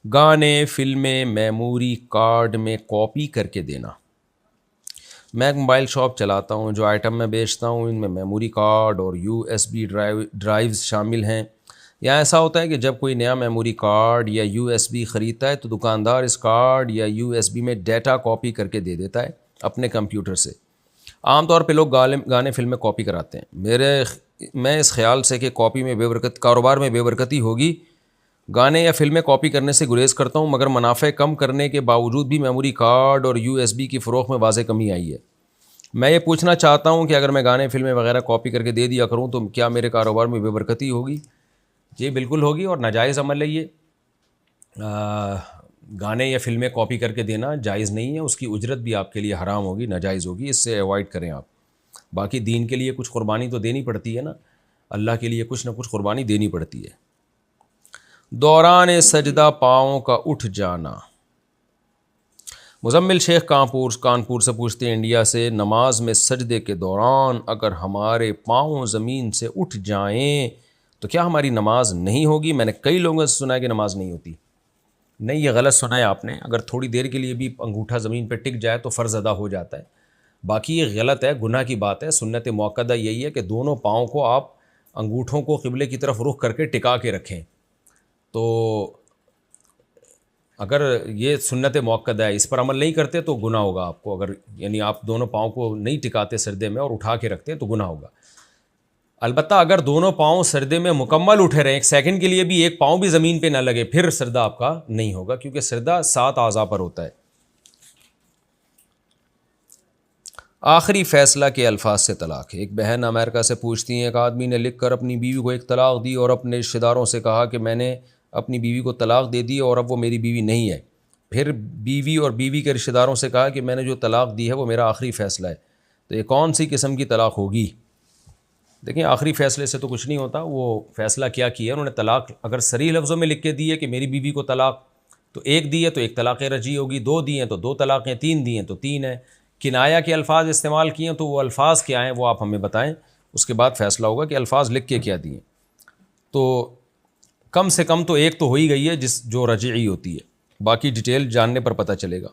گانے، فلمیں memory card میں کاپی کر کے دینا۔ میں ایک موبائل شاپ چلاتا ہوں، جو آئٹم میں بیچتا ہوں ان میں میموری کارڈ اور یو ایس بی ڈرائیوز شامل ہیں۔ یا ایسا ہوتا ہے کہ جب کوئی نیا میموری کارڈ یا یو ایس بی خریدتا ہے تو دکاندار اس کارڈ یا یو ایس بی میں ڈیٹا کاپی کر کے دے دیتا ہے اپنے کمپیوٹر سے۔ عام طور پہ لوگ گانے فلمیں کاپی کراتے ہیں۔ میں اس خیال سے کہ کاپی میں کاروبار میں بے برکتی ہوگی، گانے یا فلمیں کاپی کرنے سے گریز کرتا ہوں، مگر منافع کم کرنے کے باوجود بھی میموری کارڈ اور یو ایس بی کی فروخت میں واضح کمی آئی ہے۔ میں یہ پوچھنا چاہتا ہوں کہ اگر میں گانے فلمیں وغیرہ کاپی کر کے دے دیا کروں تو کیا میرے کاروبار میں بے برکتی ہوگی؟ جی بالکل ہوگی، اور ناجائز عمل ہے یہ۔ گانے یا فلمیں کاپی کر کے دینا جائز نہیں ہے، اس کی اجرت بھی آپ کے لیے حرام ہوگی، ناجائز ہوگی، اس سے ایوائڈ کریں آپ۔ باقی دین کے لیے کچھ قربانی تو دینی پڑتی ہے نا، اللہ کے لیے کچھ نہ کچھ قربانی دینی پڑتی ہے۔ دوران سجدہ پاؤں کا اٹھ جانا۔ مزمل شیخ کانپور سے پوچھتے ہیں، انڈیا سے، نماز میں سجدے کے دوران اگر ہمارے پاؤں زمین سے اٹھ جائیں تو کیا ہماری نماز نہیں ہوگی؟ میں نے کئی لوگوں سے سنا ہے کہ نماز نہیں ہوتی۔ نہیں، یہ غلط سنا ہے آپ نے۔ اگر تھوڑی دیر کے لیے بھی انگوٹھا زمین پہ ٹک جائے تو فرض ادا ہو جاتا ہے، باقی یہ غلط ہے، گناہ کی بات ہے۔ سنت موقدہ یہی ہے کہ دونوں پاؤں کو آپ انگوٹھوں کو قبلے کی طرف رخ کر کے ٹکا کے رکھیں۔ تو اگر یہ سنت موقدہ ہے، اس پر عمل نہیں کرتے تو گناہ ہوگا آپ کو۔ اگر یعنی آپ دونوں پاؤں کو نہیں ٹکاتے سجدے میں اور اٹھا کے رکھتے تو گناہ ہوگا۔ البتہ اگر دونوں پاؤں سجدے میں مکمل اٹھے رہیں، ایک سیکنڈ کے لیے بھی ایک پاؤں بھی زمین پہ نہ لگے، پھر سجدہ آپ کا نہیں ہوگا، کیونکہ سجدہ 7 اعضاء پر ہوتا ہے۔ آخری فیصلہ کے الفاظ سے طلاق ہے۔ ایک بہن امریکہ سے پوچھتی ہیں، ایک آدمی نے لکھ کر اپنی بیوی کو ایک طلاق دی اور اپنے رشتہ داروں سے کہا کہ میں نے اپنی بیوی کو طلاق دے دی اور اب وہ میری بیوی نہیں ہے۔ پھر بیوی اور بیوی کے رشتہ داروں سے کہا کہ میں نے جو طلاق دی ہے وہ میرا آخری فیصلہ ہے، تو یہ کون سی قسم کی طلاق ہوگی؟ دیکھیں، آخری فیصلے سے تو کچھ نہیں ہوتا، وہ فیصلہ کیا ہے انہوں نے۔ طلاق اگر صریح لفظوں میں لکھ کے دی ہے کہ میری بیوی کو طلاق، تو ایک دی ہے تو ایک طلاق رجعی ہوگی، 2 دی ہیں تو 2 طلاقیں، 3 دی ہیں تو 3 ہیں۔ کنایا کے الفاظ استعمال کیے ہیں تو وہ الفاظ کیا ہیں وہ آپ ہمیں بتائیں، اس کے بعد فیصلہ ہوگا کہ الفاظ لکھ کے کیا دیے۔ تو کم سے کم تو ایک تو ہو ہی گئی ہے جو رجعی ہوتی ہے، باقی ڈیٹیل جاننے پر پتہ چلے گا۔